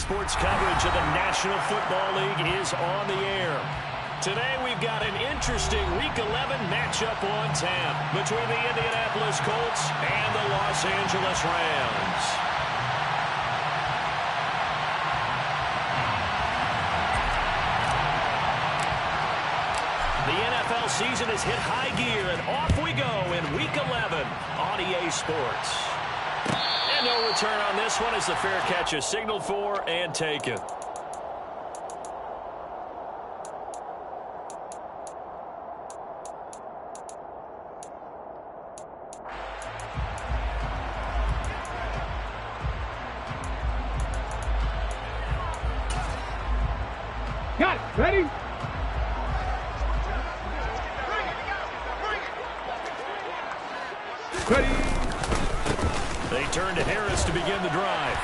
sports coverage of the National Football League is on the air. Today we've got an interesting Week 11 matchup on tap between the Indianapolis Colts and the Los Angeles Rams. The NFL season has hit high gear, and off we go in Week 11 on EA Sports. And no return on this one as the fair catch is signaled for and taken. Got it. Ready? Ready. They turn to Harris to begin the drive.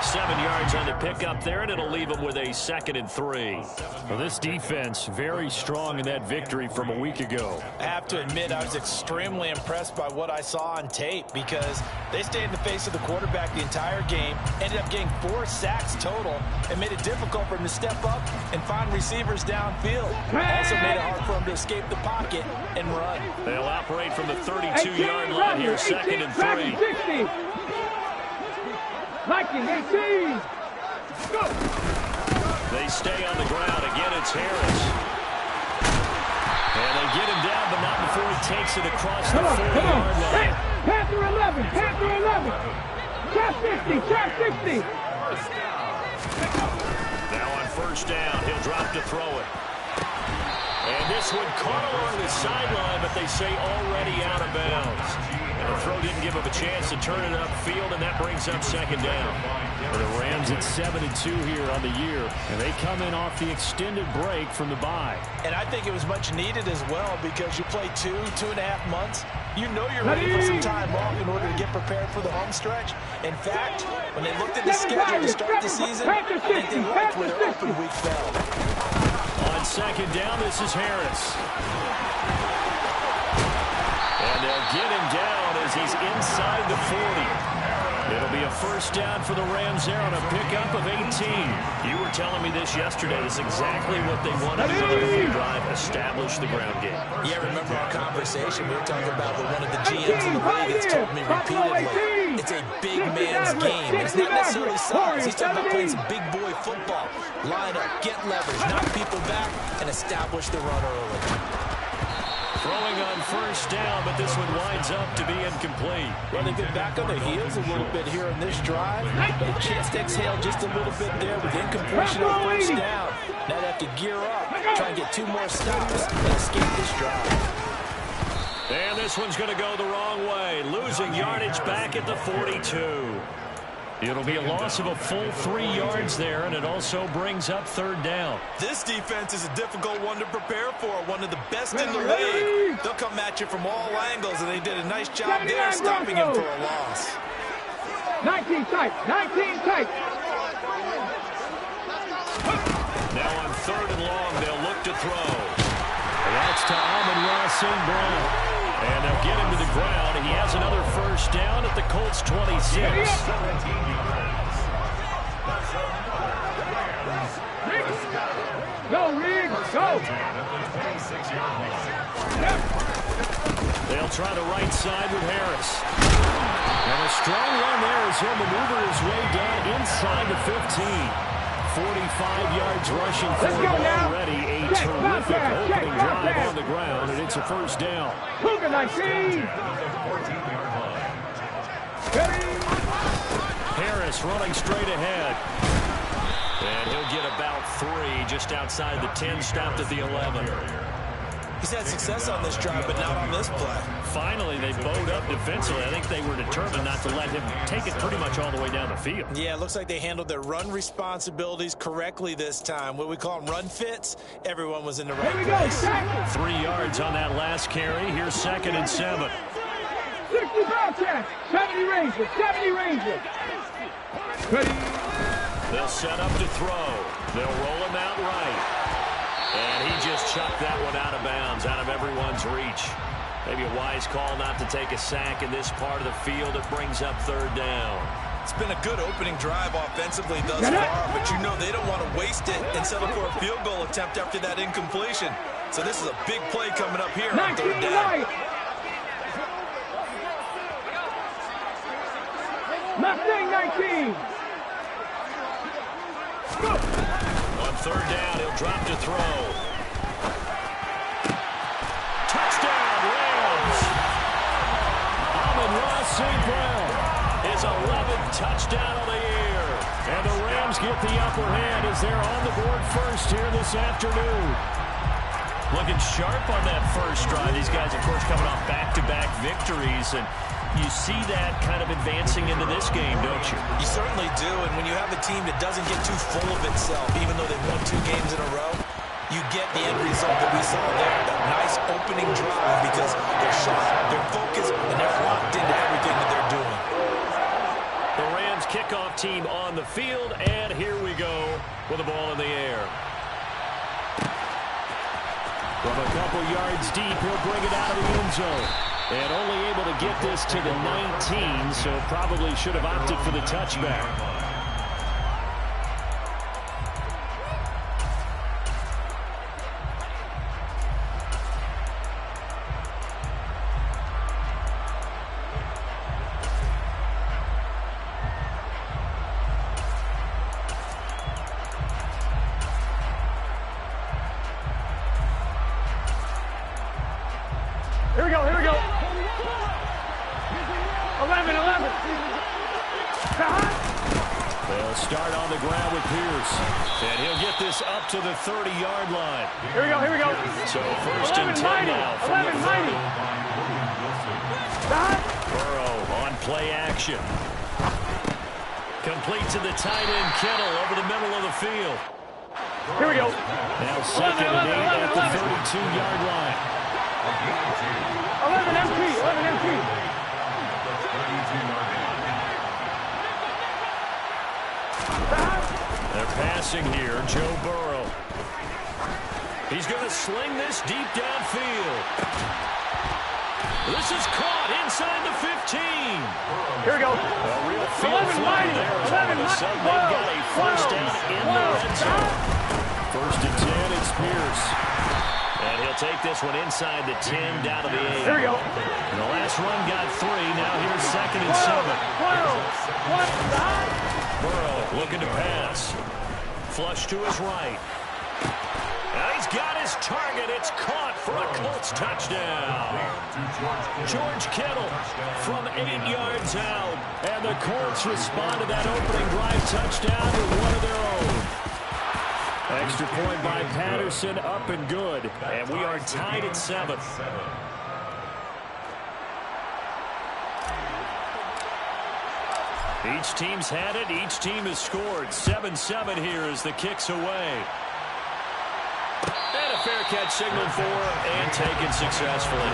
7 yards on the pickup there, and it'll leave them with a 2nd and 3. Well, this defense very strong in that victory from a week ago. I have to admit I was extremely impressed by what I saw on tape because they stayed in the face of the quarterback the entire game, ended up getting 4 sacks total, and made it difficult for him to step up and find receivers downfield. Also made it hard for him to escape the pocket and run. They'll operate from the 32-yard line here, 2nd and 3. Liking 18. Go. They stay on the ground. Again, it's Harris. And they get him down, but not before he takes it across the 40-yard line. Panther 11. Panther 11. Trap 50. Trap 60. Now on first down, he'll drop to throw it. And this one caught along the sideline, but they say already out of bounds. And the throw didn't give him a chance to turn it upfield, and that brings up 2nd down. For the Rams, it's 7-2 here on the year, and they come in off the extended break from the bye. And I think it was much needed as well because you play 2.5 months. You know you're ready for some time off in order to get prepared for the home stretch. In fact, when they looked at the schedule to start the season, I think they liked where their open week fell. On 2nd down, this is Harris. And they'll get him down as he's inside the 40. It'll be a first down for the Rams there on a pickup of 18. You were telling me this yesterday. This is exactly what they wanted to do on the drive, establish the ground game. Yeah, remember our conversation? We were talking about with one of the GMs in the league that's told me repeatedly, it's a big man's game. It's not necessarily size. He's talking about playing some big boy football. Line up, get leverage, knock people back, and establish the run early. Throwing on first down, but this one winds up to be incomplete. Well, they get back on their heels a little bit here in this drive. A chance to exhale just a little bit there with incompletion on first down. Now they have to gear up, try and get 2 more stops, and escape this drive. And this one's going to go the wrong way, losing yardage back at the 42. It'll be a loss of a full 3 yards there, and it also brings up 3rd down. This defense is a difficult one to prepare for, one of the best in the league. They'll come at you from all angles, and they did a nice job there stopping him for a loss. 19 tight. 19 tight. Now on 3rd and long, they'll look to throw. That's to Amon-Ra St. Brown. And they'll get him to the ground. He has another first down at the Colts 26. Go, Riggs, go. They'll try the right side with Harris. And a strong run there as he'll maneuver his way down inside the 15. 45 yards rushing for him already. A terrific opening drive on the ground, and it's a first down. Cougar 19. Harris running straight ahead. And he'll get about 3 just outside the 10, stopped at the 11. He's had success on this drive, but not on this play. Finally, they bowed up defensively. I think they were determined not to let him take it pretty much all the way down the field. Yeah, it looks like they handled their run responsibilities correctly this time. What we call them run fits, everyone was in the right place. 3 yards on that last carry. Here's 2nd and 7. 60 Bobcats. 70 Rangers. 70 Rangers. Ready. They'll set up to throw. They'll roll him out right. And he just chucked that one out of bounds, out of everyone's reach. Maybe a wise call not to take a sack in this part of the field. It brings up 3rd down. It's been a good opening drive offensively thus far, but you know they don't want to waste it and settle for a field goal attempt after that incompletion. So this is a big play coming up here on third down. Mustang 19. On third down, he'll drop to throw. Touchdown, Rams! Amon-Ra St. Brown, his 11th touchdown of the year. And the Rams get the upper hand as they're on the board first here this afternoon. Looking sharp on that first drive. These guys, of course, coming off back-to-back victories, and you see that kind of advancing into this game, don't you? You certainly do, and when you have a team that doesn't get too full of itself, even though they've won 2 games in a row, you get the end result that we saw there, that nice opening drive, because they're sharp, they're focused, and they're locked into everything that they're doing. The Rams kickoff team on the field, and here we go with the ball in the air. From a couple yards deep, he'll bring it out of the end zone. And only able to get this to the 19, so probably should have opted for the touchback. Here we go, here we go. 11. They'll start on the ground with Pierce. And he'll get this up to the 30-yard line. Here we go. So first and 10 now from the 30. Burrow on play action. Complete to the tight end, Kittle, over the middle of the field. Here we go. Now second and 8 at the 32-yard line. 11 MT. They're passing here, Joe Burrow. He's going to sling this deep downfield. This is caught inside the 15. Here we go. A real field fly there. All of a sudden, they've got a first down in the red zone. First and 10, it's Pierce. And he'll take this one inside the 10, down to the 8. Here we go. And the last run got 3. Now here's second and 7. Burrow looking to pass. Flush to his right. And he's got his target. It's caught for a Colts touchdown. George Kittle from 8 yards out. And the Colts respond to that opening drive touchdown with one of their own. Extra point by Patterson, up and good. And we are tied at 7. Each team's had it. Each team has scored. 7-7 here as the kick's away. And a fair catch signaled for and taken successfully.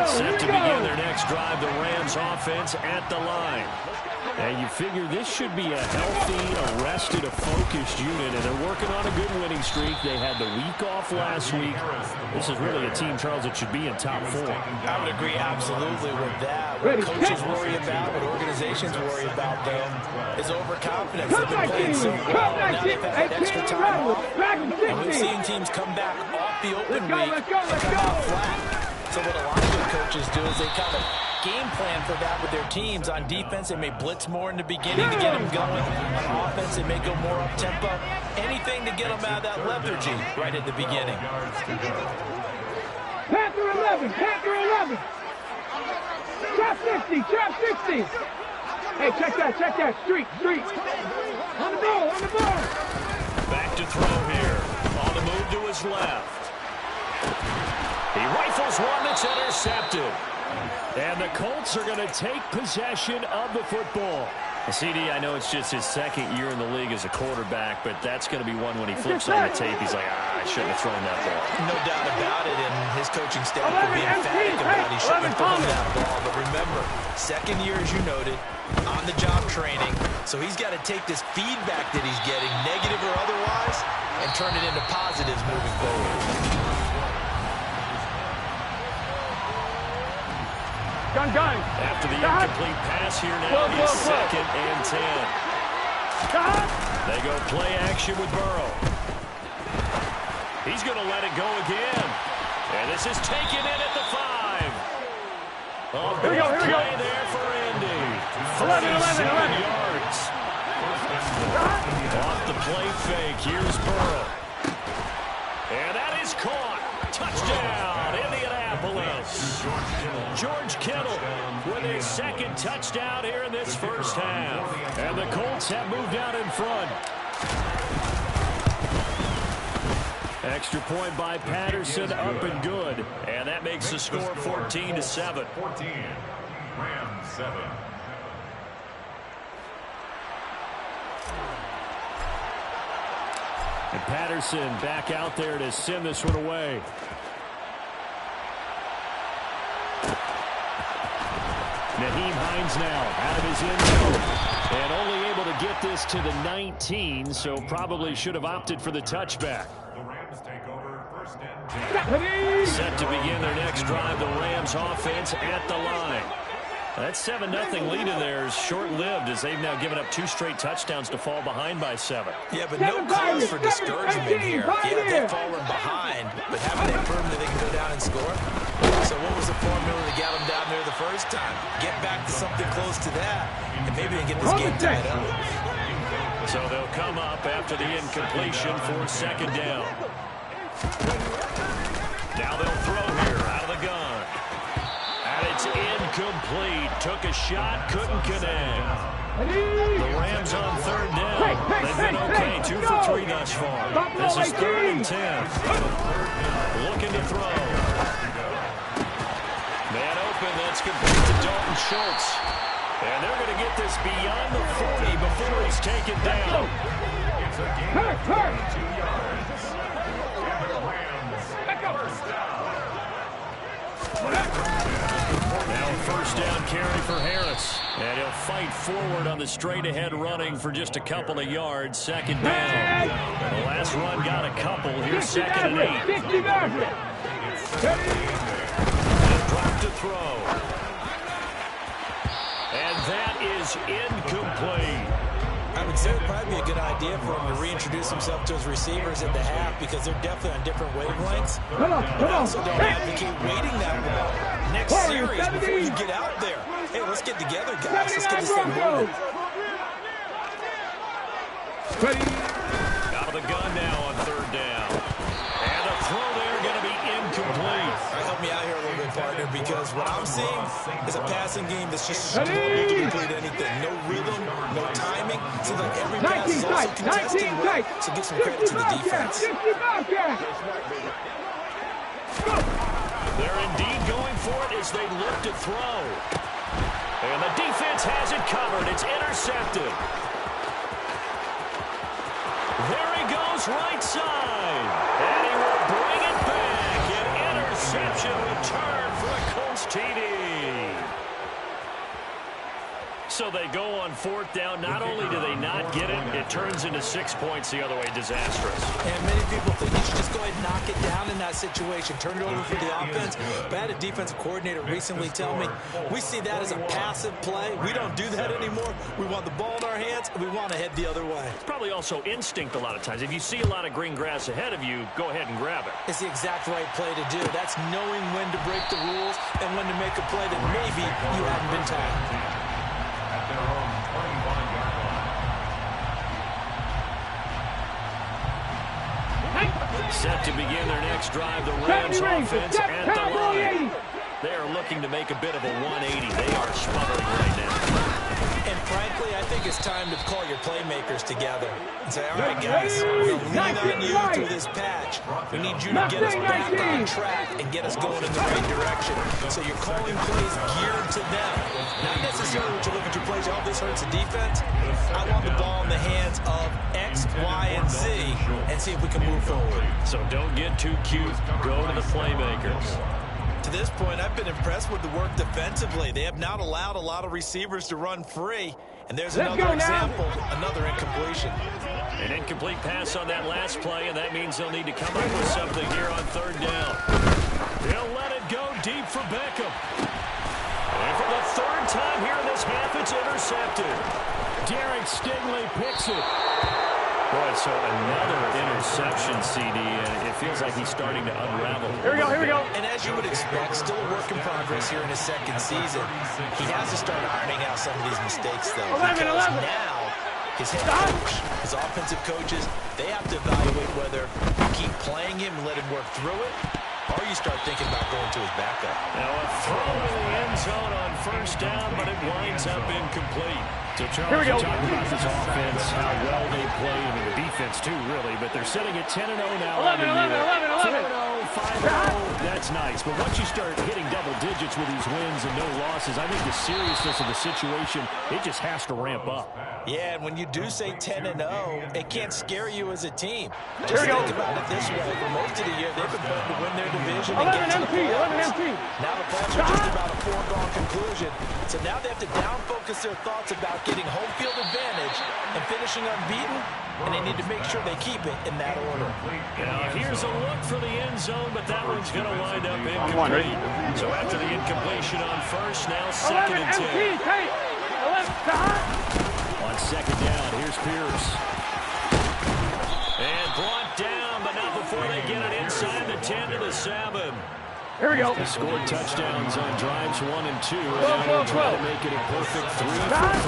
Set to begin their next drive, the Rams offense at the line. And you figure this should be a healthy, arrested, a focused unit, and they're working on a good winning streak. They had the week off last week. This is really a team, Charles, that should be in top 4. I would agree absolutely with that. What coaches worry about, what organizations worry about, though, is overconfidence. They've been playing so well, and now they've had extra time off. And we've seen teams come back off the open week and come out flat. So what a lot of good coaches do is they kind of game plan for that with their teams. On defense, they may blitz more in the beginning to get them going. On offense, they may go more up-tempo. Anything to get them out of that lethargy right at the beginning. Panther 11. Trap 60. Hey, check that. Street. On the ball. Back to throw here. On the move to his left. He rifles one that's intercepted. And the Colts are going to take possession of the football. CD, I know it's just his second year in the league as a quarterback, but that's going to be one when he flips on the tape. He's like, I shouldn't have thrown that ball. No doubt about it, and his coaching staff will be emphatic about he shouldn't have thrown that ball. But remember, second year, as you noted, on-the-job training. So he's got to take this feedback that he's getting, negative or otherwise, and turn it into positives moving forward. Gun. After the incomplete pass here now, it's 2nd and 10. They go play action with Burrow. He's going to let it go again. And this is taken in at the 5. Here we go. Play there for Indy. 37 yards. Off the play fake. Here's Burrow. And that is caught. Touchdown, Indianapolis. George Kittle with a 2nd touchdown here in this first half. And the Colts have moved out in front. Extra point by Patterson, up and good. And that makes the score 14-7. 14, Rams 7. And Patterson back out there to send this one away. Naheem Hines now out of his end zone. And only able to get this to the 19, so probably should have opted for the touchback. The Rams take over 1st and 10. Set to begin their next drive, the Rams offense at the line. That 7-0 lead in there is short-lived as they've now given up 2 straight touchdowns to fall behind by 7. Yeah, but no cause for discouragement here. Yeah, they've fallen behind, but haven't they proven that they can go down and score? So what was the formula that got them down there the first time? Get back to something close to that, and maybe they get this game tied up. So they'll come up after the incompletion for 2nd down. Now they'll throw here out of the gun. And it's incomplete. Took a shot, couldn't connect. The Rams on 3rd down. They've been okay, 2 for 3 thus far. This is 3rd and 10. Looking to throw. Man open, that's complete to Dalton Schultz. And they're going to get this beyond the 40 before he's taken down. It's a gain of 22 yards. And the Rams, 1st down. Now 1st down carry for Harris. And he'll fight forward on the straight-ahead running for just a couple of yards. 2nd down. The last run got a couple. Here's 2nd and 8. Drop to throw. And that is incomplete. I would say it would probably be a good idea for him to reintroduce himself to his receivers at the half because they're definitely on different wavelengths. I also don't advocate waiting that long. Next series, before you get out there. Hey, let's get together, guys. Let's get this thing moving. Out of the gun now on 3rd down. And the throw there going to be incomplete. Help me out here a little bit, partner, because what I'm seeing is a passing game that's just struggling to complete anything. No rhythm, no timing. Seems like every pass is also contested well, so give some credit to the defense. They're indeed going for it as they look to throw. And the defense has it covered. It's intercepted. There he goes, right side. And he will bring it back. An interception return for a Colts TD. So they go on 4th down. Not only do they not get it, it turns into 6 points the other way. Disastrous. And many people think you should just go ahead and knock it down in that situation. Turn it over for the offense. But I had a defensive coordinator recently tell me, we see that as a passive play. We don't do that anymore. We want the ball in our hands, and we want to head the other way. It's probably also instinct a lot of times. If you see a lot of green grass ahead of you, go ahead and grab it. It's the exact right play to do. That's knowing when to break the rules and when to make a play that maybe you haven't been taught. At their own 21-yard line. Set to begin their next drive, the Rams offense at the line. They are looking to make a bit of a 180. They are smothering right now. And frankly, I think it's time to call your playmakers together and say, all right, guys, we're going to lean on you through this patch. We need you to get us back on track and get us going in the right direction. So you're calling plays geared to them. Not necessarily what you look at your plays, oh, this hurts the defense. I want the ball in the hands of X, Y, and Z and see if we can move forward. So don't get too cute. Go to the playmakers. To this point, I've been impressed with the work defensively. They have not allowed a lot of receivers to run free. And there's another example, another incompletion. An incomplete pass on that last play, and that means they'll need to come up with something here on third down. They'll let it go deep for Beckham. And for the third time here in this half, it's intercepted. Derek Stingley picks it. Boy, so another interception, CD, and it feels like he's starting to unravel. Here we go. And as you would expect, still a work in progress here in his second season. He has to start ironing out some of these mistakes, though. 11. Now, his head coach, his offensive coaches, they have to evaluate whether you keep playing him and let him work through it, or you start thinking about going to his backup. Now a throw in the end zone on first down, but it winds up incomplete. So, Charles, we talk about this offense, how well they played, and the defense, too, really. But they're sitting at 10-0 now. 11. 4-0, 5-0, that's nice. But once you start hitting double digits with these wins and no losses, I think the seriousness of the situation, it just has to ramp up. Yeah, and when you do say 10-0, it can't scare you as a team. Just think about it this way. For most of the year, they've been playing to win their division and get to the playoffs. Now the playoffs are just about a foregone conclusion. So now they have to down-focus their thoughts about getting home field advantage and finishing unbeaten, and they need to make sure they keep it in that order. Now here's a look for the end zone, but that one's going to wind up incomplete. So after the incompletion on first, now second and 10. On second down, here's Pierce. And brought down, but not before they get it inside the 10 to the 7. Here we go. They scored touchdowns on drives 1 and 2, and now they'll try to make it a perfect 3 for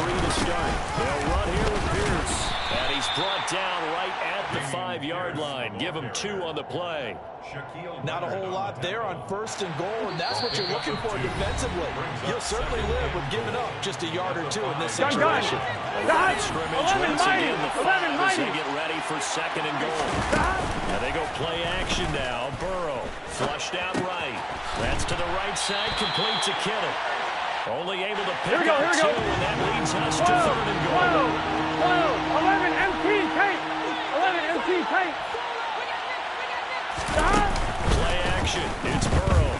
3 to start. They'll run here with Pierce. And he's brought down right at the 5-yard line. Give him 2 on the play. Not a whole lot there on first and goal, and that's what you're looking for defensively. You'll certainly live with giving up just a yard or 2 in this situation. Scrimmage once again. The 5 is going to get ready for second and goal. Now they go play action now. Burrow flushed out right. That's to the right side, complete to Kittle. Only able to pick up 2, and that leads us to third and goal. 11 MT tight. 11 MT tight. Play action. It's Burrow.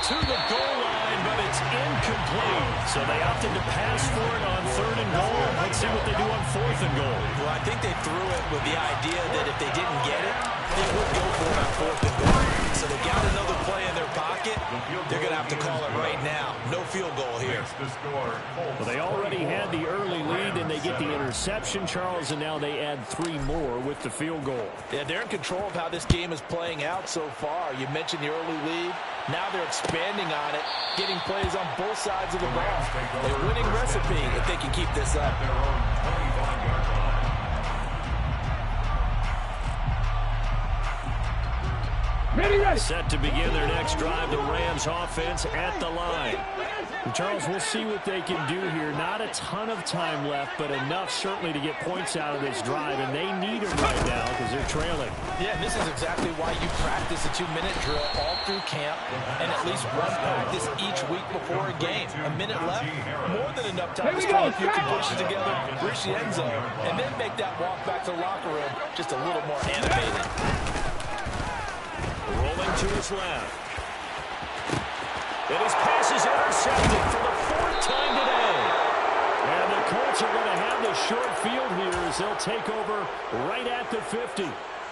To the goal line, but it's incomplete. So they opted to pass for it on third and goal. Let's see what they do on fourth and goal. Well, I think they threw it with the idea that if they didn't get it, they would go for it on fourth and goal. So they got another play in their pocket. They're going to have to call it right now. No field goal here. Well, they already had the early lead, and they get the interception, Charles, and now they add 3 more with the field goal. Yeah, they're in control of how this game is playing out so far. You mentioned the early lead. Now they're expanding on it, getting plays on both sides of the ball. A winning recipe if they can keep this up. Set to begin their next drive, the Rams offense at the line. And Charles, we'll see what they can do here. Not a ton of time left, but enough certainly to get points out of this drive, and they need them right now because they're trailing. Yeah, this is exactly why you practice a 2-minute drill all through camp and at least one practice each week before a game. A minute left, more than enough time to string a few completions together, reach the end zone, and then make that walk back to the locker room just a little more animated. Rolling to his left. And his pass is intercepted for the 4th time today. And the Colts are going to have the short field here as they'll take over right at the 50.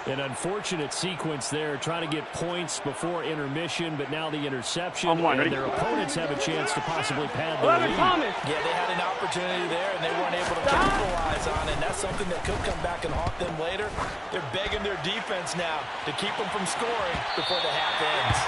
An unfortunate sequence there, trying to get points before intermission, but now the interception, and their opponents have a chance to possibly pad their lead. Yeah, they had an opportunity there, and they weren't able to capitalize on it, and that's something that could come back and haunt them later. They're begging their defense now to keep them from scoring before the half ends.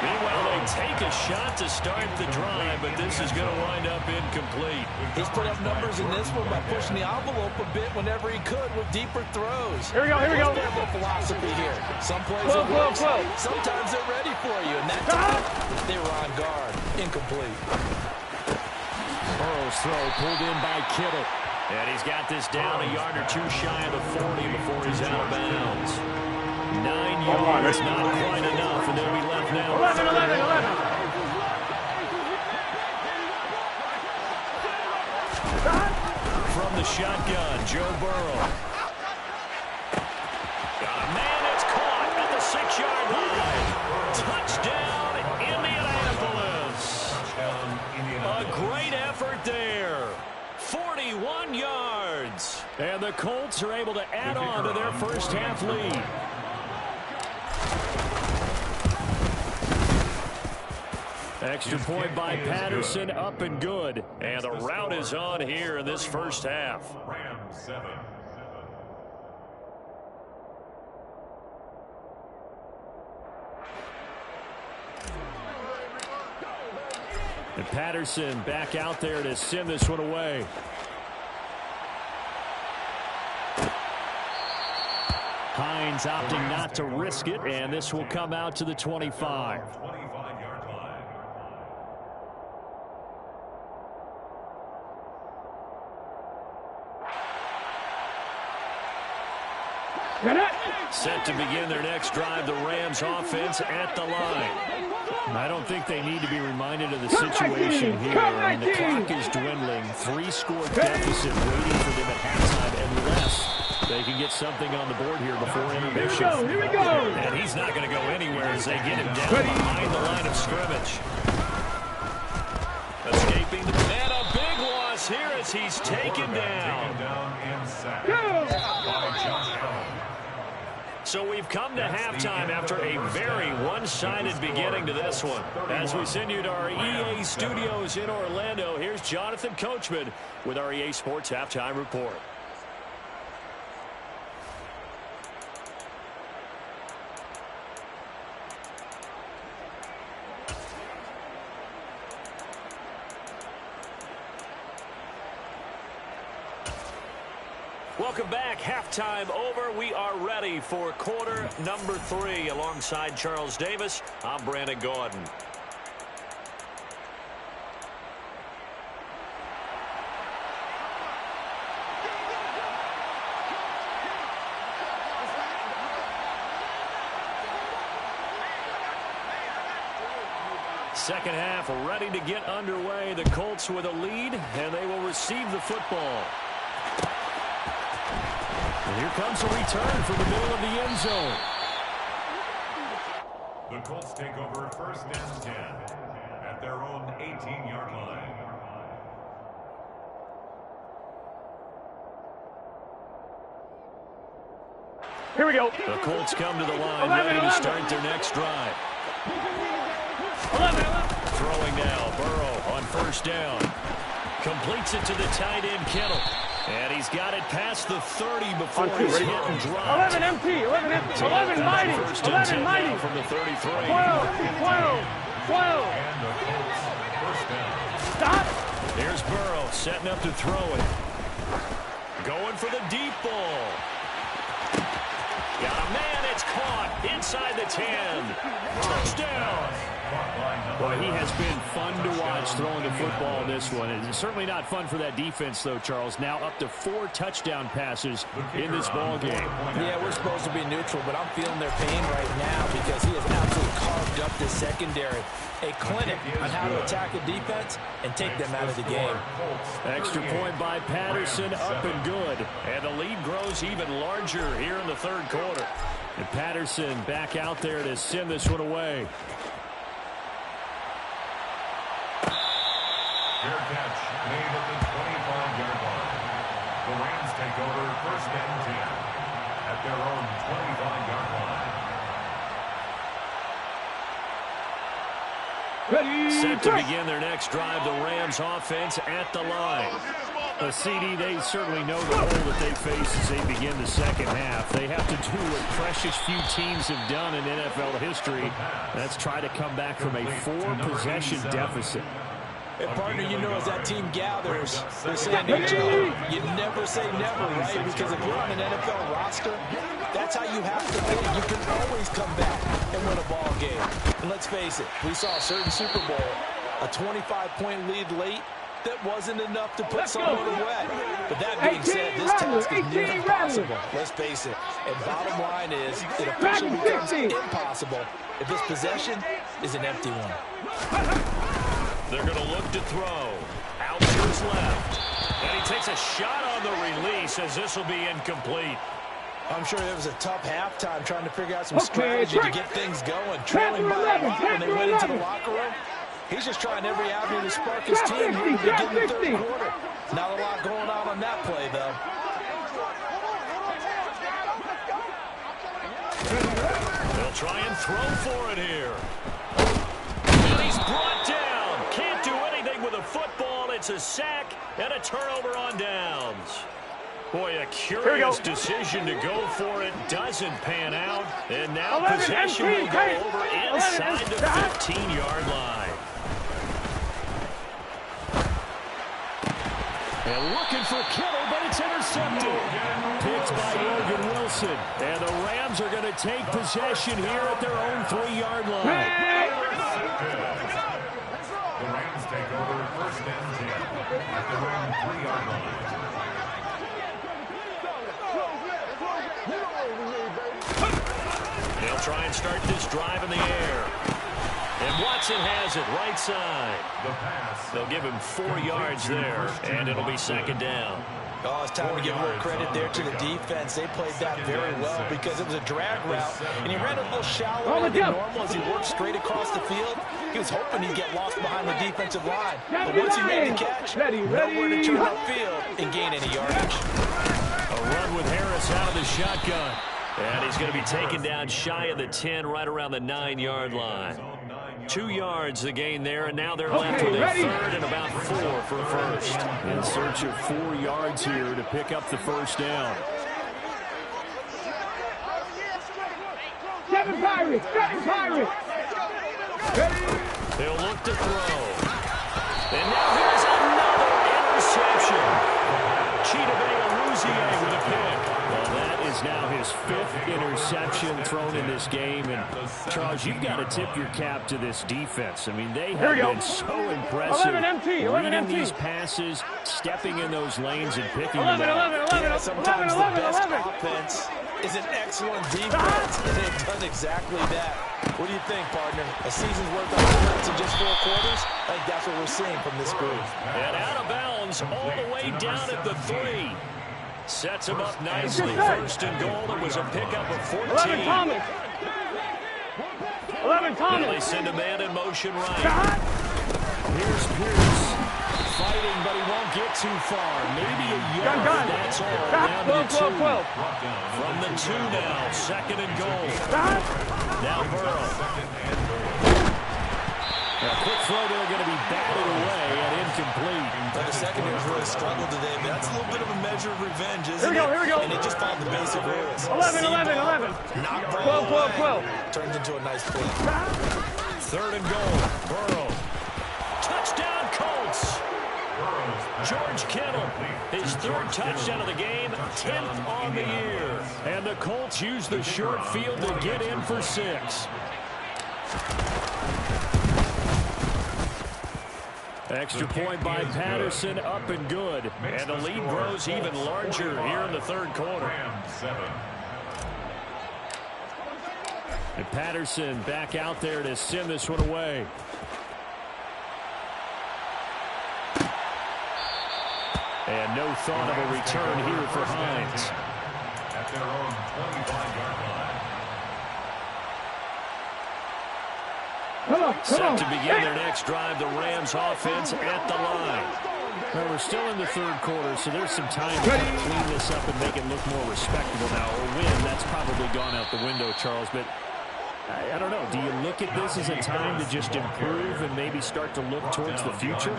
Meanwhile, they take a shot to start the drive, but this is going to wind up incomplete. He's put up numbers in this one by pushing the envelope a bit whenever he could with deeper throws. Here we go, here we go. What's their philosophy here? Some plays are works. Sometimes they're ready for you, and that time they were on guard. Incomplete. Burrow's throw pulled in by Kittle. And he's got this down a yard or two shy of the 40 before he's out of bounds. 9 yards, not quite enough, and they'll be left now. 11. From the shotgun, Joe Burrow. Got a man that's caught at the 6-yard line. Touchdown, Indianapolis. A great effort there. 41 yards. And the Colts are able to add on to their first half lead. Extra point by Patterson, up and good. And the route is on here in this first half. Rams 7. And Patterson back out there to send this one away. Hines opting not to risk it, and this will come out to the 25. 25-yard line. Set to begin their next drive, the Rams offense at the line. I don't think they need to be reminded of the situation here. I mean, the clock is dwindling. 3-score deficit waiting for them at halftime unless they can get something on the board here before intermission. Here we go. And he's not going to go anywhere as they get him down behind the line of scrimmage. Escaping the and a big loss here as he's taken down. Taken down and sacked by Josh Allen. So we've come to halftime after a very one-sided beginning to this one. As we send you to our EA studios in Orlando, here's Jonathan Coachman with our EA Sports Halftime Report. Welcome back. Halftime over. We are ready for quarter number 3. Alongside Charles Davis, I'm Brandon Gordon. Second half ready to get underway. The Colts with a lead, and they will receive the football. And here comes a return from the middle of the end zone. The Colts take over first and 10 at their own 18-yard line. Here we go. The Colts come to the line, ready to start their next drive. 11. Throwing now, Burrow on first down. Completes it to the tight end, Kittle. And he's got it past the 30 before he's hit and dropped. 11 empty. 11 empty. 11 mighty. First and 10 mighty. now from the 33. 12. And the Colts first down. Stop. Here's Burrow setting up to throw it. Going for the deep ball. Got a man, it's caught inside the 10. Touchdown. Boy, he has been fun to watch throwing the football in this one. It's certainly not fun for that defense, though, Charles. Now up to 4 touchdown passes in this ball game. Yeah, we're supposed to be neutral, but I'm feeling their pain right now because he has absolutely carved up the secondary. A clinic on how to attack a defense and take them out of the game. Extra point by Patterson, up and good. And the lead grows even larger here in the third quarter. And Patterson back out there to send this one away. Fair catch made at the 25-yard line. The Rams take over first and 10 at their own 25-yard line. Ready. Set to begin their next drive, the Rams offense at the line. A CD, they certainly know the hole that they face as they begin the second half. They have to do what precious few teams have done in NFL history. That's try to come back from a 4-possession deficit. And partner, you know, as that team gathers, they're saying to each other, you never say never, right? Because if you're on an NFL roster, that's how you have to think. You can always come back and win a ball game. And let's face it, we saw a certain Super Bowl, a 25-point lead late, that wasn't enough to put someone away. But that being said, this task is near impossible. Let's face it. And bottom line is, it officially becomes impossible if this possession is an empty one. They're going to look to throw. Out to his left. And he takes a shot on the release as this will be incomplete. I'm sure there was a tough halftime trying to figure out some strategy to get things going. Trailing by a lot when they went into the locker room. He's just trying every avenue to spark his team here to get in the third quarter. Not a lot going on that play, though. They'll try and throw for it here. And he's brought down. Can't do anything with a football. It's a sack and a turnover on downs. Boy, a curious decision to go for it. Doesn't pan out. And now possession will go over inside the 15-yard line. And looking for Kittle, but it's intercepted. Picked by Logan Wilson. And the Rams are going to take possession here at their own 3-yard line. The Rams take over first and 10 at their own 3-yard line. They'll try and start this drive in the air. And Watson has it right side. They'll give him 4 yards there, and it'll be second down. Oh, it's time to give a little credit there to the defense. They played that very well because it was a drag route, and he ran a little shallower than normal as he worked straight across the field. He was hoping he'd get lost behind the defensive line. But once he made the catch, nowhere to turn upfield and gain any yardage. A run with Harris out of the shotgun. And he's going to be taken down shy of the 10, right around the 9-yard line. 2 yards the gain there, and now they're left with a third and about 4 for first. In search of 4 yards here to pick up the first down. Seven Pirates! He'll look to throw. And now here's another interception. Chidobe with a pick. Well, that is now his 5th interception thrown in this game. And, Charles, you've got to tip your cap to this defense. I mean, they have been so impressive. Reading these passes, stepping in those lanes, and picking them up. Sometimes the best offense is an excellent defense, and they've done exactly that. What do you think, partner? A season's worth of offense in just 4 quarters? I think that's what we're seeing from this group. And out of bounds all the way down at the 3. Sets him up nicely. First and goal. It was a pickup of 14. 11 Thomas. Now they send a man in motion right. Here's Pierce. Fighting, but he won't get too far. Maybe a yard. That's all. Down to 2. From the 2 now. Second and goal. Now Burrow. A quick throw there, going to be batted away and incomplete. The secondary's really struggled today, but that's a little bit of a measure of revenge, isn't it? Here we go. And it just followed the basic rules. 11. Knock ball 12. Turns into a nice play. Third and goal. Burrow. Touchdown, Colts. George Kittle, his 3rd touchdown of the game, 10th on the year. And the Colts use the short field to get in for 6. Extra point by Patterson, up and good. And the lead grows even larger here in the 3rd quarter. And Patterson back out there to send this one away. And no thought of a return here for Hines. At their own 25-yard line. Set to begin their next drive, the Rams offense at the line. Well, we're still in the 3rd quarter, so there's some time to clean this up and make it look more respectable now. Or win, that's probably gone out the window, Charles. But I don't know. Do you look at this as a time to just improve and maybe start to look towards the future?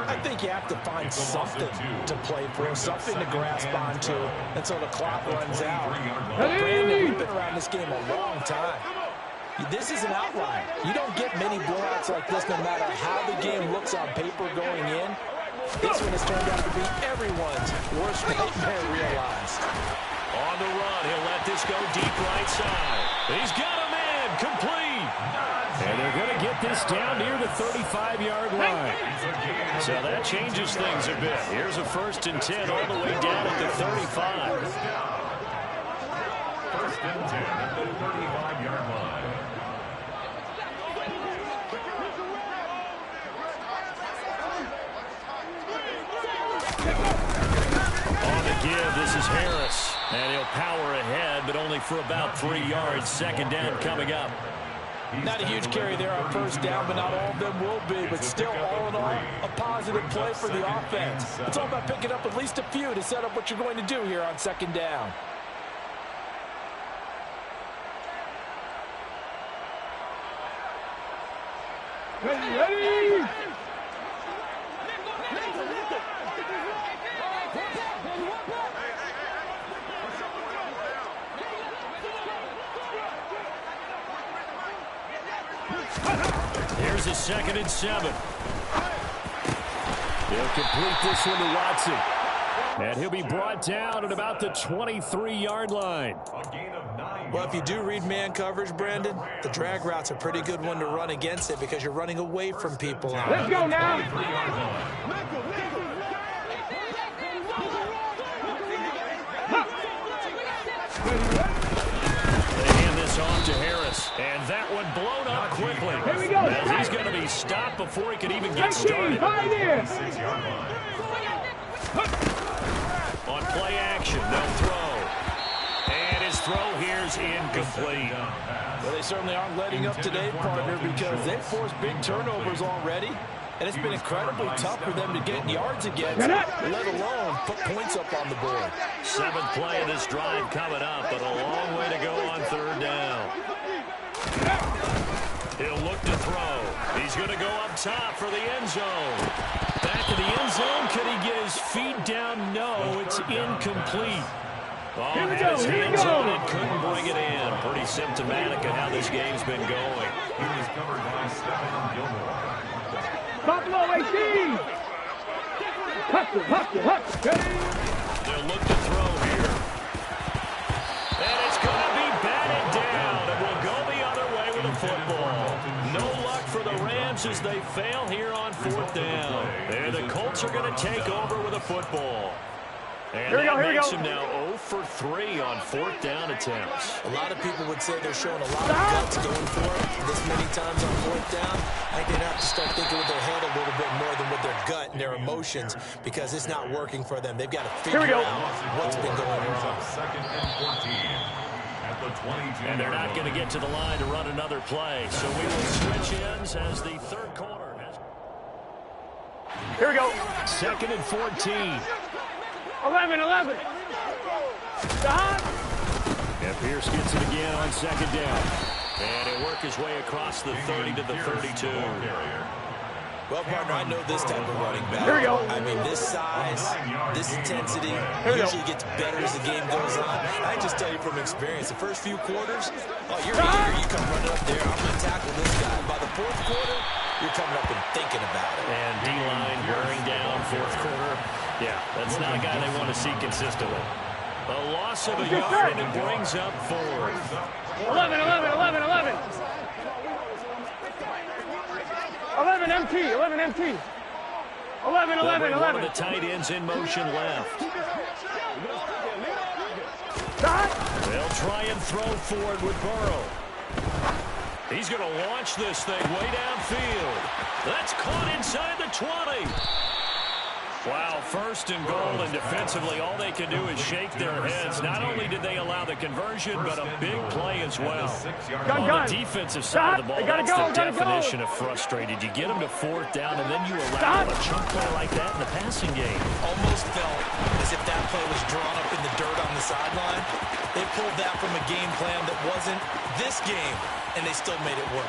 I think you have to find something to play for, something to grasp onto until the clock runs out. Brandon, we've been around this game a long time. This is an outlier. You don't get many blowouts like this no matter how the game looks on paper going in. This one has turned out to be everyone's worst nightmare realized. On the run, he'll let this go deep right side. He's got a man, complete. And they're going to get this down near the 35-yard line. So that changes things a bit. Here's a 1st and 10 all the way down at the 35. 1st and 10 at the 35-yard line. On the give, this is Harris. And he'll power ahead, but only for about 3 yards. 2nd down coming up. Not a huge carry there on 1st down, but not all of them will be. But still, all in all, a positive play for the offense. It's all about picking up at least a few to set up what you're going to do here on 2nd down. Ready! Here's a 2nd and 7. He'll complete this one to Watson. And he'll be brought down at about the 23-yard line. A gain of 9. Well, if you do read man coverage, Brandon, the drag route's a pretty good one to run against it because you're running away from people. Let's go now. They hand this off to Harris. And that one blown up quickly. Here we go. As he's going to be stopped before he can even get 19, started. pioneer. 6-yard line. On play action, no throw. And his throw here's incomplete. Well, they certainly aren't letting up today, partner, because they've forced big turnovers already. And it's been incredibly tough for them to get yards against, let alone put points up on the board. 7th play of this drive coming up, but a long way to go on 3rd down. He'll look to throw. He's going to go up top for the end zone. Back to the end zone. Can he get his feet down? No, it's incomplete. Oh, Here we had go, his here we hands go. on it, couldn't bring it in. Pretty symptomatic of how this game's been going. He was covered by Stephon Gilmore. Buffalo 18. Hustle. They'll look to throw here. And it's going to be batted down. And we'll go the other way with a football. No luck for the Rams as they fail here on 4th down. And the Colts are going to take over with a football. And Here we go, that here we makes go. him now 0 for 3 on 4th down attempts. A lot of people would say they're showing a lot of guts going for it this many times on 4th down. I think they'd have to start thinking with their head a little bit more than with their gut and their emotions because it's not working for them. They've got to figure out what's been going on. 2nd and 14 at the 22. And they're not going to get to the line to run another play. So we will switch ends as the 3rd quarter has. Here we go. 2nd and 14. 11. And Pierce gets it again on 2nd down. And he'll work his way across the 30 to the 32. Well, partner, I know this type of running back. Here we go. I mean, this size, this intensity usually gets better as the game goes on. I just tell you from experience, the first few quarters, oh, you're here, you come running up there, I'm going to tackle this guy. By the 4th quarter, you're coming up and thinking about it. And D-line wearing down 4th quarter. Yeah, that's not a guy they want to see consistently. A loss of a yard, and it brings up 4th. 11 MT. 11. One of the tight ends in motion left. They'll try and throw forward with Burrow. He's going to launch this thing way downfield. That's caught inside the 20. Wow, 1st and goal, and defensively all they can do is shake their heads. Not only did they allow the conversion, but a big play as well. On the defensive side of the ball, that's the definition of frustrated. You get them to 4th down, and then you allow a chunk play like that in the passing game. Almost felt as as if that play was drawn up in the dirt on the sideline. They pulled that from a game plan that wasn't this game, and they still made it work.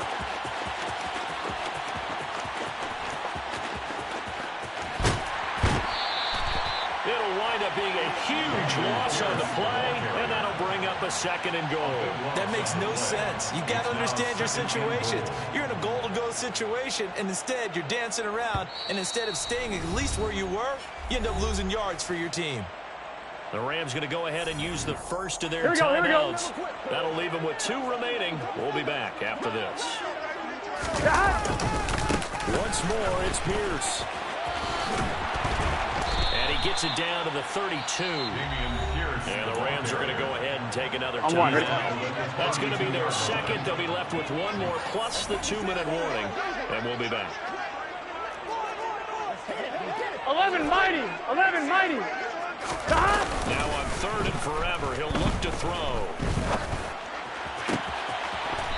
It'll wind up being a huge loss on the play, and that'll bring up a 2nd and goal. That makes no sense. You got to understand your situations. You're in a goal-to-go situation, and instead you're dancing around, and instead of staying at least where you were, you end up losing yards for your team. The Rams going to go ahead and use the first of their timeouts. That'll leave them with 2 remaining. We'll be back after this. Once more, it's Pierce. And he gets it down to the 32. And the Rams are going to go ahead and take another timeout. That's going to be their 2nd. They'll be left with 1 more plus the 2-minute warning. And we'll be back. 11 mighty. 11 mighty. Now on 3rd and forever, he'll look to throw.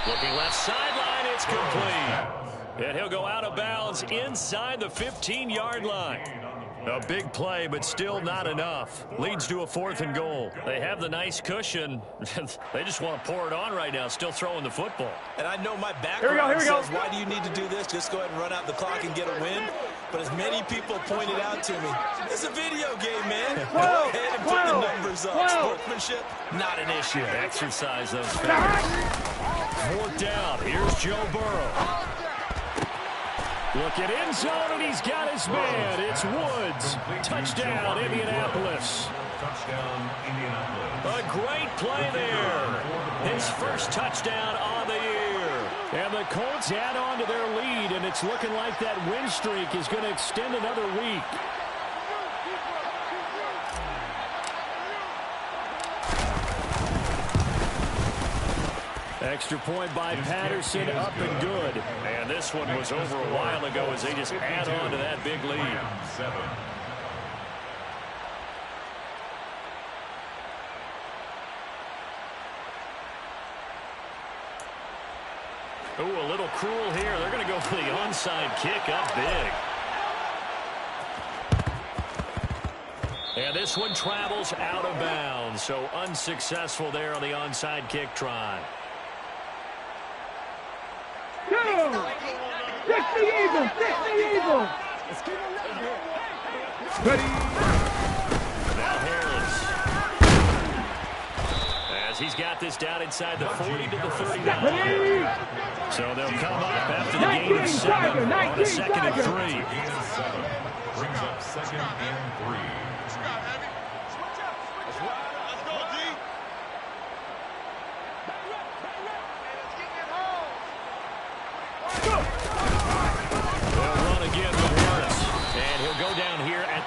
Looking left sideline, it's complete. And he'll go out of bounds inside the 15-yard line. A big play, but still not enough. Leads to a 4th and goal. They have the nice cushion. They just want to pour it on right now, still throwing the football. And I know my background says, why do you need to do this? Just go ahead and run out the clock and get a win. But as many people pointed out to me, it's a video game, man. Go ahead and put the numbers up. Sportsmanship, not an issue. Exercise those fingers. 4th down. Here's Joe Burrow. Look at end zone, and he's got his man. It's Woods. Touchdown, Indianapolis. Touchdown, Indianapolis. A great play there. His first touchdown on the year. And the Colts add on to their lead, and it's looking like that win streak is going to extend another week. Extra point by Patterson, up and good. And this one was over a while ago as they just add on to that big lead. 7. Ooh, a little cruel here. They're going to go for the onside kick up big. And this one travels out of bounds, so unsuccessful there on the onside kick try. 2. 60 Eagles. 60 Eagles. Ready. Now Harris. As he's got this down inside the 40 to the 39. So they'll come up after the gain of 7 on a 2nd and 3. Gain of 7. Brings up 2nd and 3.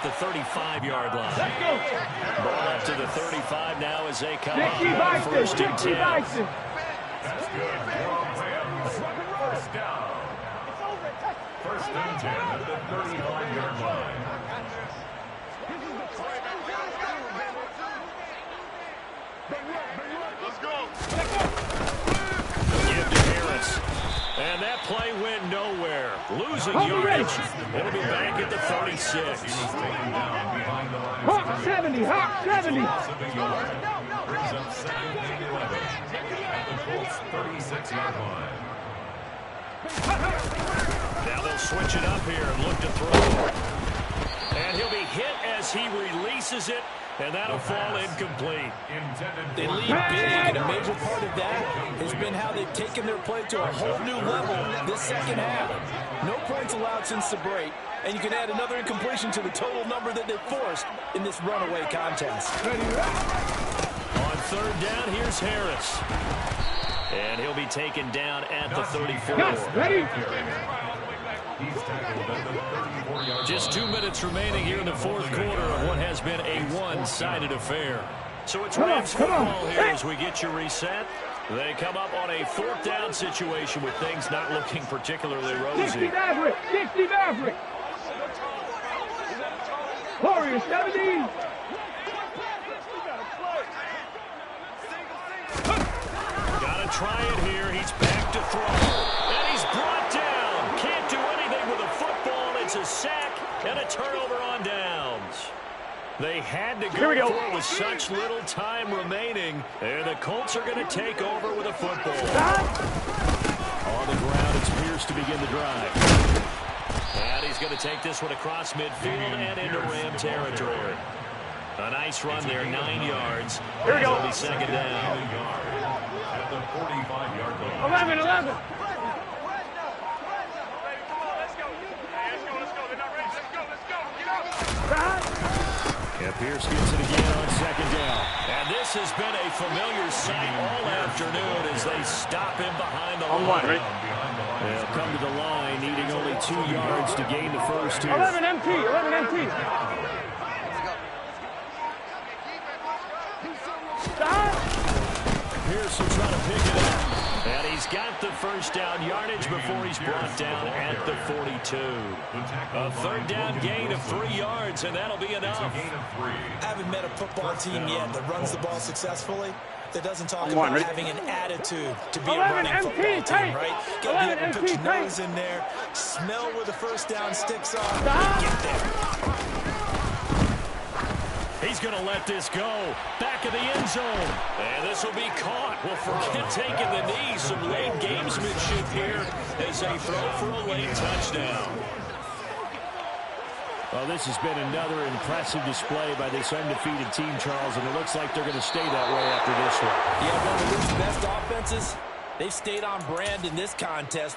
The 35-yard line. Ball up to the 35 now as they come up 1st and 10. That's good. First down. 1st and 10 at the 35-yard line. Let's go. Give to Harris. And that play went nowhere. Losing yardage. It'll be back at the 36. Hawk 70, Hawk 70. Brings up 2nd and 11 at the Colts 36-yard line. Now they'll switch it up here and look to throw. And he'll be hit as he releases it. And that'll fall incomplete. They lead big, and a major part of that has been how they've taken their play to a whole new level this 2nd half. No points allowed since the break, and you can add another incompletion to the total number that they've forced in this runaway contest. On 3rd down, here's Harris. And he'll be taken down at the 34. Ready? Just 2 minutes remaining here in the 4th quarter of what has been a one-sided affair. So it's Rams football here as we get you reset. They come up on a 4th down situation with things not looking particularly rosy. 60 Maverick. 60 Maverick. Warriors 70. Gotta try it here. He's back to throw. And he's brought down. Can't do anything with a football. It's a sack and a turnover on downs. They had to go for it with such little time remaining. And the Colts are going to take over with a football. On the ground, it's Pierce to begin the drive. And he's going to take this one across midfield and into Ram territory. A nice run there, 9 yards. Here we go. It'll be second down. At the 45-yard line. 11. Yeah, Pierce gets it again on second down. And this has been a familiar sight all afternoon as they stop him behind the line. Right? They'll come to the line, needing only 2 yards to gain the first here. 11 MT. 11 MT. Pierce will try to pick it up. And he's got the first down yardage before he's brought down at the 42. A third down gain of 3 yards, and that'll be enough. I haven't met a football team yet that runs the ball successfully that doesn't talk about having an attitude to be a running football team, right? Got to be able to put your nose in there, smell where the first down sticks are, and get there. He's going to let this go. Back of the end zone. And this will be caught. Well, forget taking the knee. Some late gamesmanship here as they throw for a late touchdown. Well, this has been another impressive display by this undefeated team, Charles, and it looks like they're going to stay that way after this one. Yeah, one of the league's best offenses. They've stayed on brand in this contest.